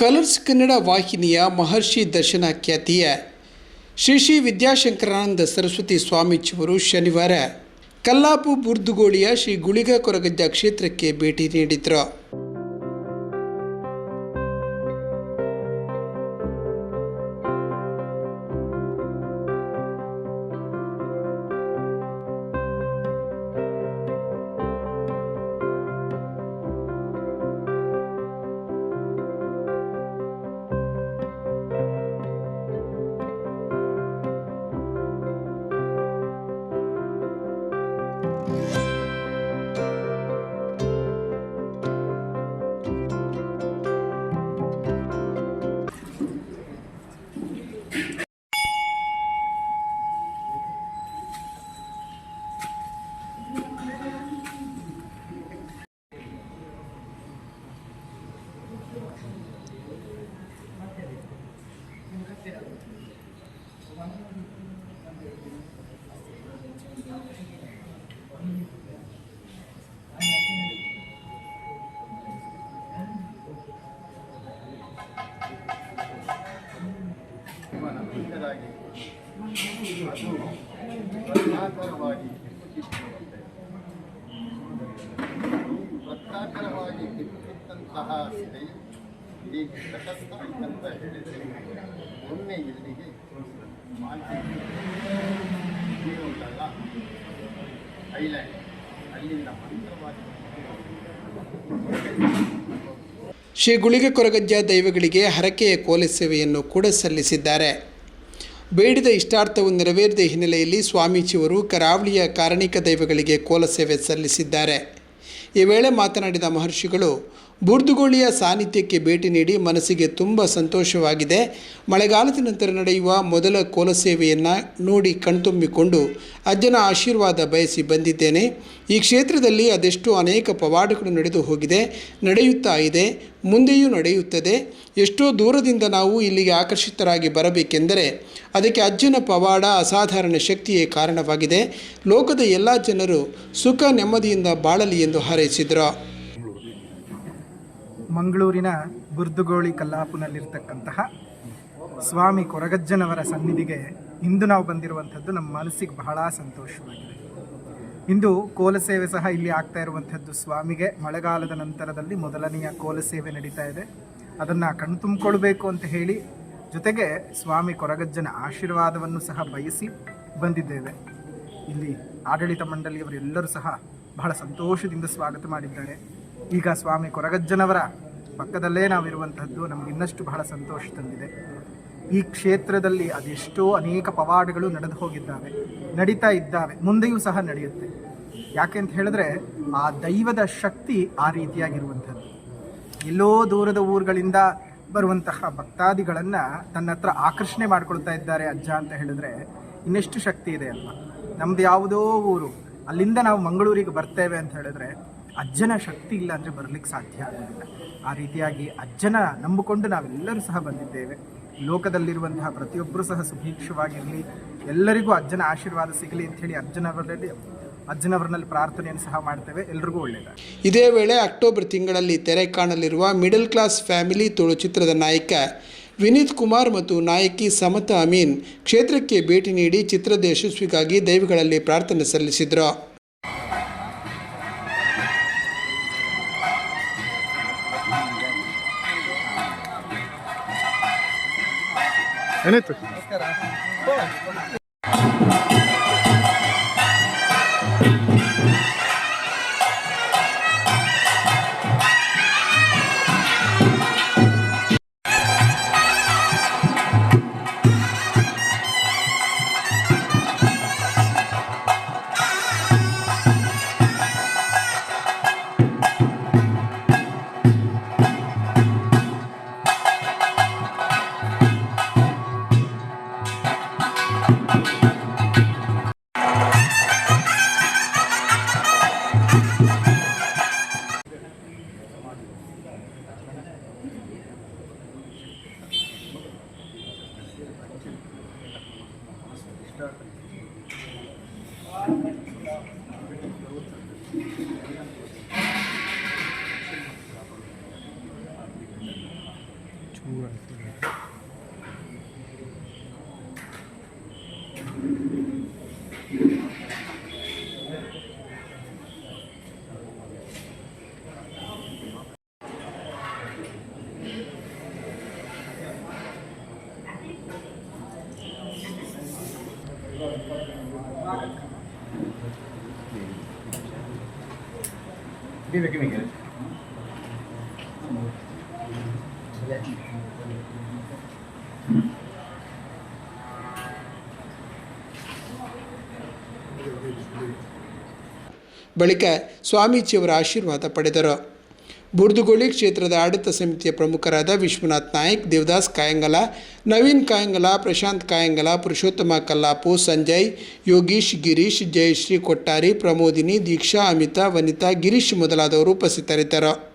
Colours Kannada ವಾಹಿನಿಯ ಮಹರ್ಷಿ ದರ್ಶನ ಖ್ಯಾತಿಯ ಶ್ರೀ ವಿದ್ಯಾಶಂಕರಾನಂದ ಸರಸ್ವತಿ ಸ್ವಾಮೀಜಿಯವರು ಶನಿವಾರ ಕಲ್ಲಾಪು ಬುರ್ದುಗೋಳಿಯ ಶ್ರೀ ಗುಳಿಗ ಕೊರಗಜ್ಜ ಕ್ಷೇತ್ರಕ್ಕೆ ಭೇಟಿ ನೀಡಿದರು. ವೃತ್ತಾಕಾರವಾಗಿ ಕಿತ್ತಂತಹ ಸಿರೆ ಈ ತಟಸ್ಥ ಅಂತ ಹೇಳಿದರೆ ಒಮ್ಮೆ ಇಲ್ಲಿಗೆ ಉಂಟಲ್ಲ ಐಲ್ಯಾಂಡ್ ಅಲ್ಲಿಂದ ಮಂತ್ರವಾಗಿ ಶ್ರೀ ಗುಳಿಗ ಕೊರಗಜ್ಜ ದೈವಗಳಿಗೆ ಹರಕೆಯ ಕೋಲೆ ಸೇವೆಯನ್ನು ಕೂಡ ಸಲ್ಲಿಸಿದ್ದಾರೆ. ಬೇಡಿದ ಇಷ್ಟಾರ್ಥವು ನೆರವೇರಿದ ಹಿನ್ನೆಲೆಯಲ್ಲಿ ಸ್ವಾಮೀಜಿಯವರು ಕರಾವಳಿಯ ಕಾರಣಿಕ ದೈವಗಳಿಗೆ ಕೋಲ ಸೇವೆ ಸಲ್ಲಿಸಿದ್ದಾರೆ. ಈ ವೇಳೆ ಮಾತನಾಡಿದ ಮಹರ್ಷಿಗಳು ಬುರ್ದುಗೋಳಿಯ ಸಾನ್ನಿಧ್ಯಕ್ಕೆ ಭೇಟಿ ನೀಡಿ ಮನಸ್ಸಿಗೆ ತುಂಬ ಸಂತೋಷವಾಗಿದೆ. ಮಳೆಗಾಲದ ನಂತರ ನಡೆಯುವ ಮೊದಲ ಕೋಲ ಸೇವೆಯನ್ನು ನೋಡಿ ಕಣ್ತುಂಬಿಕೊಂಡು ಅಜ್ಜನ ಆಶೀರ್ವಾದ ಬಯಸಿ ಬಂದಿದ್ದೇನೆ. ಈ ಕ್ಷೇತ್ರದಲ್ಲಿ ಅದೆಷ್ಟು ಅನೇಕ ಪವಾಡಗಳು ನಡೆದು ಹೋಗಿದೆ, ನಡೆಯುತ್ತಾ ಇದೆ, ಮುಂದೆಯೂ ನಡೆಯುತ್ತದೆ. ಎಷ್ಟೋ ದೂರದಿಂದ ನಾವು ಇಲ್ಲಿಗೆ ಆಕರ್ಷಿತರಾಗಿ ಬರಬೇಕೆಂದರೆ ಅದಕ್ಕೆ ಅಜ್ಜನ ಪವಾಡ ಅಸಾಧಾರಣ ಶಕ್ತಿಯೇ ಕಾರಣವಾಗಿದೆ. ಲೋಕದ ಎಲ್ಲ ಜನರು ಸುಖ ನೆಮ್ಮದಿಯಿಂದ ಬಾಳಲಿ ಎಂದು ಹಾರೈಸಿದರು. ಮಂಗಳೂರಿನ ಬುರ್ದುಗೋಳಿ ಕಲ್ಲಾಪುನಲ್ಲಿರ್ತಕ್ಕಂತಹ ಸ್ವಾಮಿ ಕೊರಗಜ್ಜನವರ ಸನ್ನಿಧಿಗೆ ಇಂದು ನಾವು ಬಂದಿರುವಂಥದ್ದು ನಮ್ಮ ಮನಸ್ಸಿಗೆ ಬಹಳ ಸಂತೋಷವಾಗಿದೆ. ಇಂದು ಕೋಲ ಸೇವೆ ಸಹ ಇಲ್ಲಿ ಆಗ್ತಾ ಇರುವಂಥದ್ದು ಸ್ವಾಮಿಗೆ ಮಳೆಗಾಲದ ನಂತರದಲ್ಲಿ ಮೊದಲನೆಯ ಕೋಲ ಸೇವೆ ನಡೀತಾ ಇದೆ. ಅದನ್ನು ಕಣ್ತುಂಬಿಕೊಳ್ಬೇಕು ಅಂತ ಹೇಳಿ ಜೊತೆಗೆ ಸ್ವಾಮಿ ಕೊರಗಜ್ಜನ ಆಶೀರ್ವಾದವನ್ನು ಸಹ ಬಯಸಿ ಬಂದಿದ್ದೇವೆ. ಇಲ್ಲಿ ಆಡಳಿತ ಮಂಡಳಿಯವರೆಲ್ಲರೂ ಸಹ ಬಹಳ ಸಂತೋಷದಿಂದ ಸ್ವಾಗತ ಮಾಡಿದ್ದಾರೆ. ಈಗ ಸ್ವಾಮಿ ಕೊರಗಜ್ಜನವರ ಪಕ್ಕದಲ್ಲೇ ನಾವಿರುವಂತಹದ್ದು ನಮಗೆ ಇನ್ನಷ್ಟು ಬಹಳ ಸಂತೋಷ ತಂದಿದೆ. ಈ ಕ್ಷೇತ್ರದಲ್ಲಿ ಅದೆಷ್ಟೋ ಅನೇಕ ಪವಾಡಗಳು ನಡೆದು ಹೋಗಿದ್ದಾವೆ, ನಡೀತಾ ಇದ್ದಾವೆ, ಮುಂದೆಯೂ ಸಹ ನಡೆಯುತ್ತೆ. ಯಾಕೆ ಅಂತ ಹೇಳಿದ್ರೆ ಆ ದೈವದ ಶಕ್ತಿ ಆ ರೀತಿಯಾಗಿರುವಂಥದ್ದು. ಎಲ್ಲೋ ದೂರದ ಊರುಗಳಿಂದ ಬರುವಂತಹ ಭಕ್ತಾದಿಗಳನ್ನು ತನ್ನ ಹತ್ರ ಆಕರ್ಷಣೆ ಮಾಡಿಕೊಳ್ತಾ ಇದ್ದಾರೆ ಅಜ್ಜ ಅಂತ ಹೇಳಿದ್ರೆ ಇನ್ನೆಷ್ಟು ಶಕ್ತಿ ಇದೆ ಅಲ್ವಾ. ನಮ್ದು ಯಾವುದೋ ಊರು, ಅಲ್ಲಿಂದ ನಾವು ಮಂಗಳೂರಿಗೆ ಬರ್ತೇವೆ ಅಂತ ಹೇಳಿದ್ರೆ ಅಜ್ಜನ ಶಕ್ತಿ ಇಲ್ಲ ಅಂದರೆ ಬರಲಿಕ್ಕೆ ಸಾಧ್ಯ ಆಗೋದಿಲ್ಲ. ಆ ರೀತಿಯಾಗಿ ಅಜ್ಜನ ನಂಬಿಕೊಂಡು ನಾವೆಲ್ಲರೂ ಸಹ ಬಂದಿದ್ದೇವೆ. ಲೋಕದಲ್ಲಿರುವಂತಹ ಪ್ರತಿಯೊಬ್ಬರೂ ಸಹ ಸುಭೀಕ್ಷವಾಗಿರಲಿ, ಎಲ್ಲರಿಗೂ ಅಜ್ಜನ ಆಶೀರ್ವಾದ ಸಿಗಲಿ ಅಂಥೇಳಿ ಅಜ್ಜನವರಲ್ಲಿ ಪ್ರಾರ್ಥನೆಯನ್ನು ಸಹ ಮಾಡ್ತೇವೆ. ಎಲ್ರಿಗೂ ಒಳ್ಳೆಯದು. ಇದೇ ವೇಳೆ ಅಕ್ಟೋಬರ್ ತಿಂಗಳಲ್ಲಿ ತೆರೆ ಕಾಣಲಿರುವ ಮಿಡಲ್ ಕ್ಲಾಸ್ ಫ್ಯಾಮಿಲಿ ತುಳು ಚಿತ್ರದ ನಾಯಕ ವಿನೀತ್ ಕುಮಾರ್ ಮತ್ತು ನಾಯಕಿ ಸಮತಾ ಅಮೀನ್ ಕ್ಷೇತ್ರಕ್ಕೆ ಭೇಟಿ ನೀಡಿ ಚಿತ್ರದ ಯಶಸ್ವಿಗಾಗಿ ದೈವಗಳಲ್ಲಿ ಪ್ರಾರ್ಥನೆ ಸಲ್ಲಿಸಿದರು. ಏನಾಯ್ತು? ಬಳಿಕ ಸ್ವಾಮೀಜಿಯವರ ಆಶೀರ್ವಾದ ಪಡೆದರು. ಬುರ್ದುಗೋಳಿ ಕ್ಷೇತ್ರದ ಆಡಳಿತ ಸಮಿತಿಯ ಪ್ರಮುಖರಾದ ವಿಶ್ವನಾಥ್ ನಾಯ್ಕ್, ದೇವದಾಸ್ ಕಾಯಂಗಲ, ನವೀನ್ ಕಾಯಂಗಲ, ಪ್ರಶಾಂತ್ ಕಾಯಂಗಲ, ಪುರುಷೋತ್ತಮ ಕಲ್ಲಾಪು, ಸಂಜಯ್, ಯೋಗೀಶ್, ಗಿರೀಶ್, ಜಯಶ್ರೀ ಕೊಟ್ಟಾರಿ, ಪ್ರಮೋದಿನಿ, ದೀಕ್ಷಾ, ಅಮಿತಾ, ವನಿತಾ, ಗಿರೀಶ್ ಮೊದಲಾದವರು ಉಪಸ್ಥಿತರಿದ್ದರು.